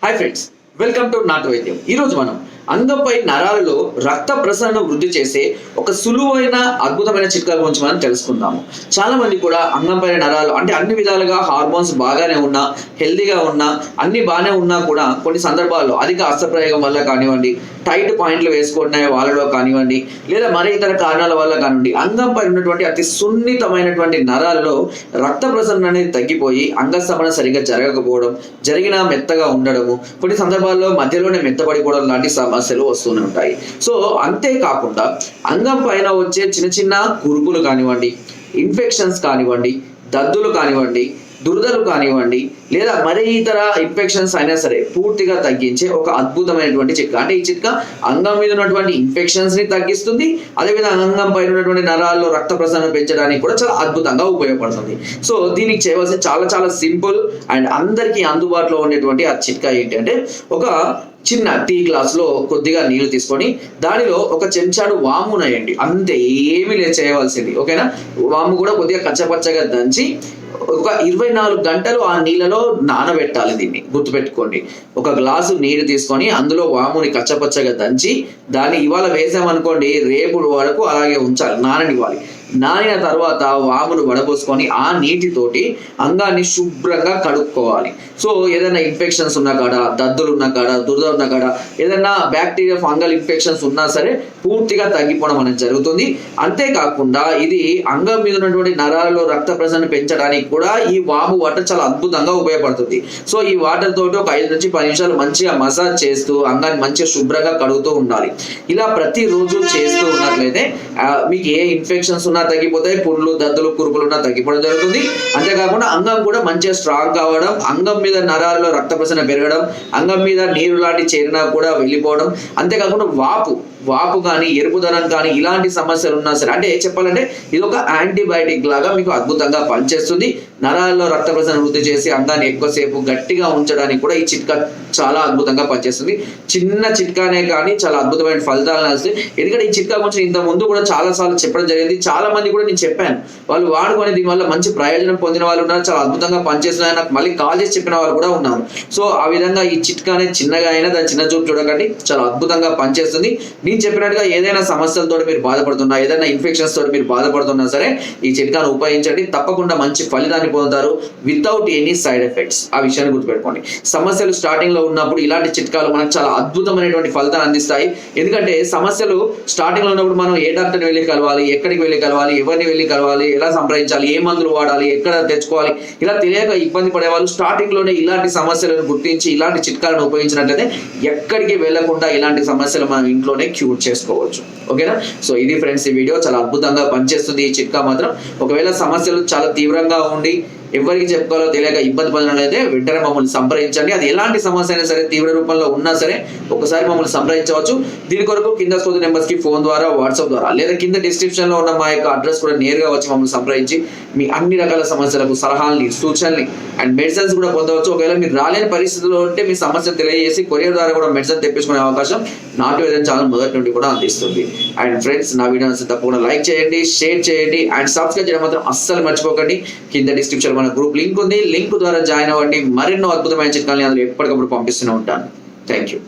Hi friends, welcome to నాటు వైద్యం. ఈరోజు మనం అంగంపై నరాలలో రక్త ప్రసరణ వృద్ధి చేసే ఒక సులువైన అద్భుతమైన చిట్కా గురించి మనం తెలుసుకుందాము. చాలా మంది కూడా అంగంపై నరాలు అంటే అన్ని విధాలుగా హార్మోన్స్ బాగానే ఉన్నా, హెల్దీగా ఉన్నా, అన్ని బాగానే ఉన్నా కూడా కొన్ని సందర్భాల్లో అధిక అస్త్రప్రయోగం వల్ల కానివ్వండి, టైట్ పాయింట్లు వేసుకునే వాళ్ళలో కానివ్వండి, లేదా మరే ఇతర కారణాల వల్ల కానివ్వండి, అంగంపై ఉన్నటువంటి అతి సున్నితమైనటువంటి నరాలలో రక్త ప్రసరణ అనేది తగ్గిపోయి అంగస్తంభన సరిగ్గా జరగకపోవడం, జరిగినా మెత్తగా ఉండడము, కొన్ని సందర్భాల్లో మధ్యలోనే మెత్తబడిపోవడం లాంటి సమస్యలు వస్తూనే ఉంటాయి. సో అంతేకాకుండా అంగం పైన వచ్చే చిన్న చిన్న కురుపులు కానివ్వండి, ఇన్ఫెక్షన్స్ కానివ్వండి, దద్దులు కానివ్వండి, దురదలు కానివ్వండి, లేదా మరే ఇతర ఇన్ఫెక్షన్స్ అయినా సరే పూర్తిగా తగ్గించే ఒక అద్భుతమైనటువంటి చిట్కా. అంటే ఈ చిట్కా అంగం మీద ఉన్నటువంటి ఇన్ఫెక్షన్స్ ని తగ్గిస్తుంది, అదేవిధంగా అంగం పైన ఉన్నటువంటి నరాల్లో రక్త ప్రసరణ పెంచడానికి కూడా చాలా అద్భుతంగా ఉపయోగపడుతుంది. సో దీనికి చేయవలసిన చాలా చాలా సింపుల్ అండ్ అందరికీ అందుబాటులో ఉండేటువంటి ఆ చిట్కా ఏంటంటే, ఒక చిన్న టీ గ్లాస్ లో కొద్దిగా నీళ్లు తీసుకొని దానిలో ఒక చెంచాడు వాము వేయండి. అంతే, ఏమీ లేదు చేయవలసింది. ఓకేనా? వాము కూడా కొద్దిగా కచ్చపచ్చగా దంచి ఒక 24 గంటలు ఆ నీళ్ళలో నానబెట్టాలి. దీన్ని గుర్తుపెట్టుకోండి. ఒక గ్లాసు నీరు తీసుకొని అందులో వాముని కచ్చపచ్చగా దంచి దాన్ని ఇవాళ వేసామనుకోండి, రేపు వరకు అలాగే ఉంచాలి, నాననివ్వాలి. నానిన తర్వాత వామును వడపోసుకొని ఆ నీటితోటి అంగాన్ని శుభ్రంగా కడుక్కోవాలి. సో ఏదైనా ఇన్ఫెక్షన్స్ ఉన్న కాడ, దద్దులు ఉన్న కాడ, దురద ఉన్న కాడ, ఏదైనా బ్యాక్టీరియా ఫంగల్ ఇన్ఫెక్షన్స్ ఉన్నా సరే పూర్తిగా తగ్గిపోవడం అనేది జరుగుతుంది. అంతేకాకుండా ఇది అంగం మీద ఉన్నటువంటి నరాలలో రక్త ప్రసరణ పెంచడానికి కూడా ఈ వాము వాటర్ చాలా అద్భుతంగా ఉపయోగపడుతుంది. సో ఈ వాటర్ తోటి ఒక 5 నుంచి 10 నిమిషాలు మంచిగా మసాజ్ చేస్తూ అంగాన్ని మంచిగా శుభ్రంగా కడుగుతూ ఉండాలి. ఇలా ప్రతిరోజు చేస్తూ ఉన్నట్లయితే మీకు ఏ ఇన్ఫెక్షన్స్ ఉన్నా తగ్గిపోతాయి, పుండ్లు, దద్దులు, కురుపులు ఉన్నా తగ్గిపోవడం జరుగుతుంది. అంతేకాకుండా అంగం కూడా మంచిగా స్ట్రాంగ్ కావడం, అంగం మీద నరాలలో రక్త ప్రసరణ పెరగడం, అంగం మీద నీరు లాంటి చేరినా కూడా వెళ్ళిపోవడం, అంతేకాకుండా వాపు కానీ, ఎరుపుదనం కానీ ఇలాంటి సమస్యలు ఉన్నా సరే, అంటే చెప్పాలంటే ఇది ఒక యాంటీబయాటిక్ లాగా మీకు అద్భుతంగా పనిచేస్తుంది. నరాల్లో రక్త ప్రసరణ వృద్ధి చేసి అంగాన్ని ఎక్కువసేపు గట్టిగా ఉంచడానికి కూడా ఈ చిట్కా చాలా అద్భుతంగా పనిచేస్తుంది. చిన్న చిట్కానే కానీ చాలా అద్భుతమైన ఫలితాలను వస్తాయి. ఎందుకంటే ఈ చిట్కా గురించి ఇంత ముందు కూడా చాలా సార్లు చెప్పడం జరిగింది. చాలా మంది కూడా నేను చెప్పాను, వాళ్ళు వాడుకొని దీనివల్ల మంచి ప్రయోజనం పొందిన వాళ్ళు ఉన్నారు, చాలా అద్భుతంగా పనిచేస్తున్నాయి, నాకు మళ్ళీ కాల్ చేసి చెప్పిన వాళ్ళు కూడా ఉన్నారు. సో ఆ విధంగా ఈ చిట్కా అనేది చిన్నగా అయినా దాని చిన్న చూపు చూడకండి, చాలా అద్భుతంగా పనిచేస్తుంది. నేను చెప్పినట్టుగా ఏదైనా సమస్యలతో మీరు బాధపడుతున్నా, ఏదైనా ఇన్ఫెక్షన్స్ తోటి మీరు బాధపడుతున్నా సరే ఈ చిట్కాను ఉపయోగించండి. తప్పకుండా మంచి ఫలితాన్ని పొందుతారు వితౌట్ ఎనీ సైడ్ ఎఫెక్ట్స్. ఆ విషయాన్ని గుర్తుపెట్టుకోండి. సమస్యలు స్టార్టింగ్ లో ఉన్నప్పుడు ఇలాంటి చిట్కాలు మనకు చాలా అద్భుతమైనటువంటి ఫలితాలు అందిస్తాయి. ఎందుకంటే సమస్యలు స్టార్టింగ్ లో ఉన్నప్పుడు మనం ఏ డాక్టర్ని వెళ్ళి కలవాలి, ఎక్కడికి వెళ్ళి కలవాలి, ఎవరిని వెళ్ళి కలవాలి, ఎలా సంప్రదించాలి, ఏ మందులు వాడాలి, ఎక్కడ తెచ్చుకోవాలి, ఇలా తెలియక ఇబ్బంది పడేవాళ్ళు స్టార్టింగ్ లోనే ఇలాంటి సమస్యలను గుర్తించి ఇలాంటి చిట్కాలను ఉపయోగించినట్లయితే ఎక్కడికి వెళ్లకుండా ఇలాంటి సమస్యలు మనం ఇంట్లోనే క్యూర్ చేసుకోవచ్చు. ఓకేనా? సో ఇది ఫ్రెండ్స్, ఈ వీడియో చాలా అద్భుతంగా పనిచేస్తుంది. ఈ చిట్కా మాత్రం ఒకవేళ సమస్యలు చాలా తీవ్రంగా ఉండి ఎవరికి చెప్పుకోవాలో తెలియక ఇబ్బంది పడినట్లయితే వెంటనే మమ్మల్ని సంప్రదించండి. అది ఎలాంటి సమస్య అయినా సరే, తీవ్ర రూపంలో ఉన్నా సరే ఒకసారి మమ్మల్ని సంప్రదించవచ్చు. దీని కొరకు కింద స్కోర్ నెంబర్స్ కి ఫోన్ ద్వారా, వాట్సాప్ ద్వారా, లేదా కింద డిస్క్రిప్షన్ లో ఉన్న మా యొక్క అడ్రస్ కూడా నేరుగా వచ్చి మమ్మల్ని సంప్రదించి మీ అన్ని రకాల సమస్యలకు సలహాలని, సూచనల్ని అండ్ మెడిసిన్స్ కూడా పొందవచ్చు. ఒకవేళ మీరు రాలేని పరిస్థితుల్లో ఉంటే మీ సమస్య తెలియజేసి కొరియర్ ద్వారా కూడా మెడిసిన్ తెప్పించుకునే అవకాశం నాటు వైద్యం ఛానల్ మొదటి నుండి కూడా అందిస్తుంది. అండ్ ఫ్రెండ్స్, నా వీడియోస్ తప్పకుండా లైక్ చేయండి, షేర్ చేయండి అండ్ సబ్స్క్రైబ్ చేయడం మాత్రం అస్సలు మర్చిపోకండి. కింద డిస్క్రిప్షన్ మన గ్రూప్ లింక్ ఉంది, లింక్ ద్వారా జాయిన్ అవ్వండి. మరెన్నో అద్భుతమైన చిట్కాలని అందులో ఎప్పటికప్పుడు పంపిస్తూనే ఉంటాను. Thank you.